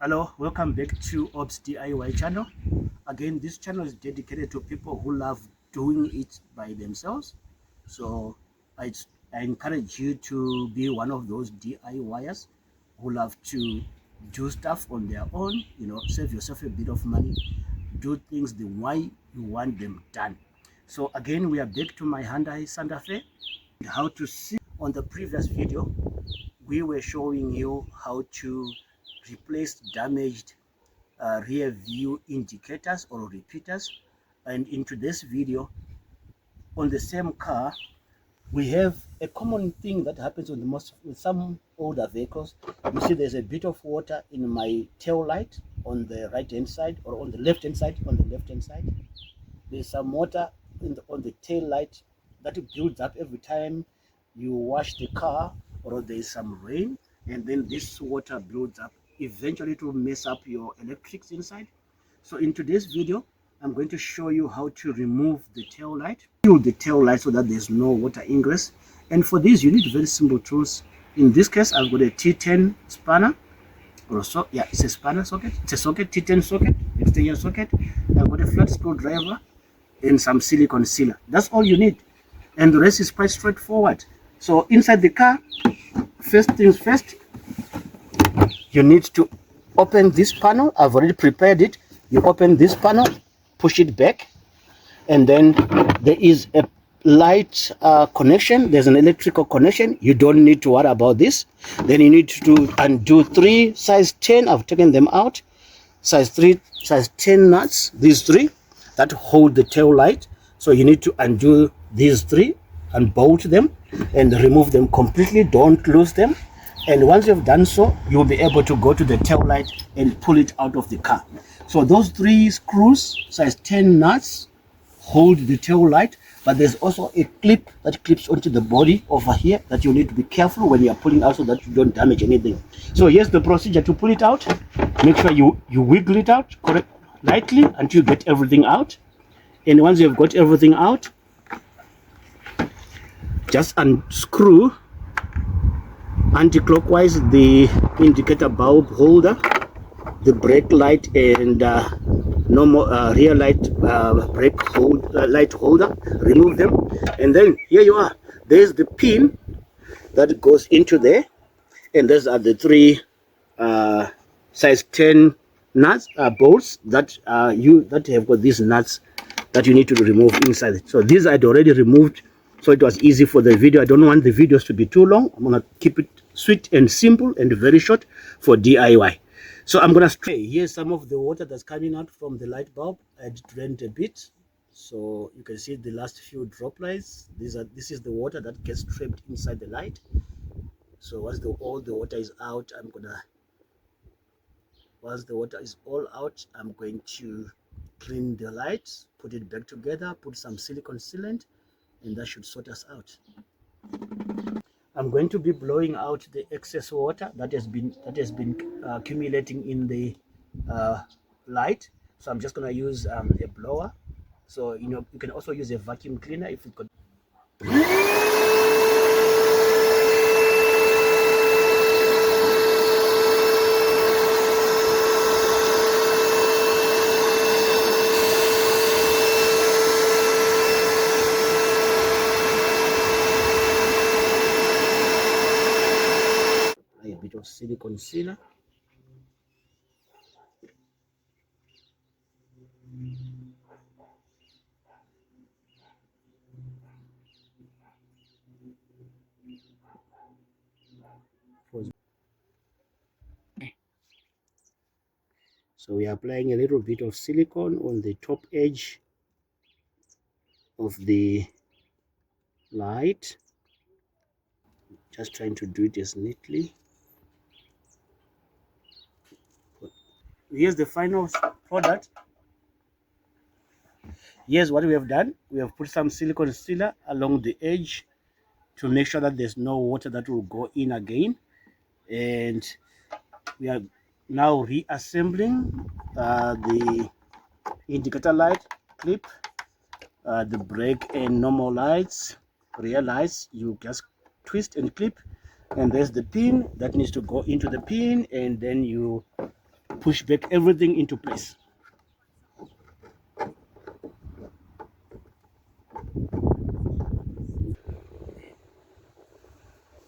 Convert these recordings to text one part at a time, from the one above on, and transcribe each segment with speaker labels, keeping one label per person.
Speaker 1: Hello, welcome back to Ops DIY channel. Again, this channel is dedicated to people who love doing it by themselves. So I, I encourage you to be one of those DIYers who love to do stuff on their own, save yourself a bit of money, do things the way you want them done. So again, we are back to my Hyundai Santa Fe. How to see on the previous video, we were showing you how to replace damaged rear view indicators or repeaters, and in today's video on the same car we have a common thing that happens on with some older vehicles. You see there's a bit of water in my tail light on the right hand side, or on the left hand side. There's some water on the tail light that builds up every time you wash the car, or there's some rain, and then this water builds up. Eventually it will mess up your electrics inside. So in today's video, I'm going to show you how to remove the tail light, seal the tail light so that there's no water ingress. And for this, you need very simple tools. In this case, I've got a T10 spanner, or so, yeah, it's a spanner socket. It's a socket, T10 socket, extension socket. I've got a flat screwdriver and some silicone sealer. That's all you need, and the rest is quite straightforward. So inside the car, first things first, you need to open this panel. I've already prepared it. You open this panel, push it back, and then there is a light connection. There's an electrical connection. You don't need to worry about this. Then you need to undo 3 size 10. I've taken them out. Size 3, size 10 nuts. These 3 that hold the tail light. So you need to undo these 3 and bolt them and remove them completely. Don't lose them. And once you've done so, you'll be able to go to the tail light and pull it out of the car. So those 3 screws, size 10 nuts, hold the tail light, but there's also a clip that clips onto the body over here that you need to be careful when you're pulling out so that you don't damage anything. So here's the procedure to pull it out. Make sure you wiggle it out lightly until you get everything out. And once you've got everything out, just unscrew anti-clockwise the indicator bulb holder, the brake light, and normal rear light light holder. Remove them, and then here you are. There's the pin that goes into there, and those are the 3 size 10 nuts, bolts that have got these nuts that you need to remove inside it. So these I'd already removed, so it was easy for the video. I don't want the videos to be too long. I'm gonna keep it sweet and simple and very short for DIY. So I'm gonna spray. Here's some of the water that's coming out from the light bulb. I drained a bit, so you can see the last few droplets. This is the water that gets trapped inside the light. So once all the water is out, once the water is all out, I'm going to clean the light, put it back together, put some silicone sealant, and that should sort us out. I'm going to be blowing out the excess water that has been accumulating in the light. So I'm just going to use a blower. So you can also use a vacuum cleaner if you could. A bit of silicone sealer. So we are applying a little bit of silicone on the top edge of the light, just trying to do it as neatly. Here's the final product. Here's what we have done. We have put some silicone sealer along the edge to make sure that there's no water that will go in again, and we are now reassembling the indicator light clip, the brake and normal lights, rear lights. You just twist and clip, and there's the pin that needs to go into the pin, and then you push back everything into place.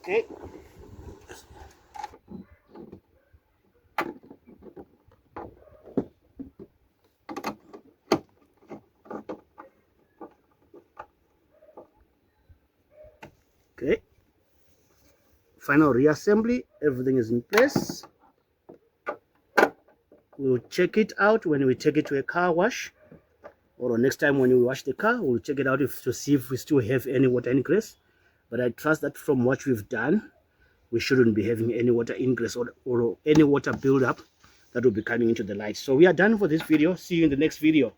Speaker 1: Okay. Okay. Final reassembly, everything is in place. We'll check it out when we take it to a car wash, or next time when we wash the car, we'll check it out to see if we still have any water ingress. But I trust that from what we've done, we shouldn't be having any water ingress or any water buildup that will be coming into the light. So we are done for this video. See you in the next video.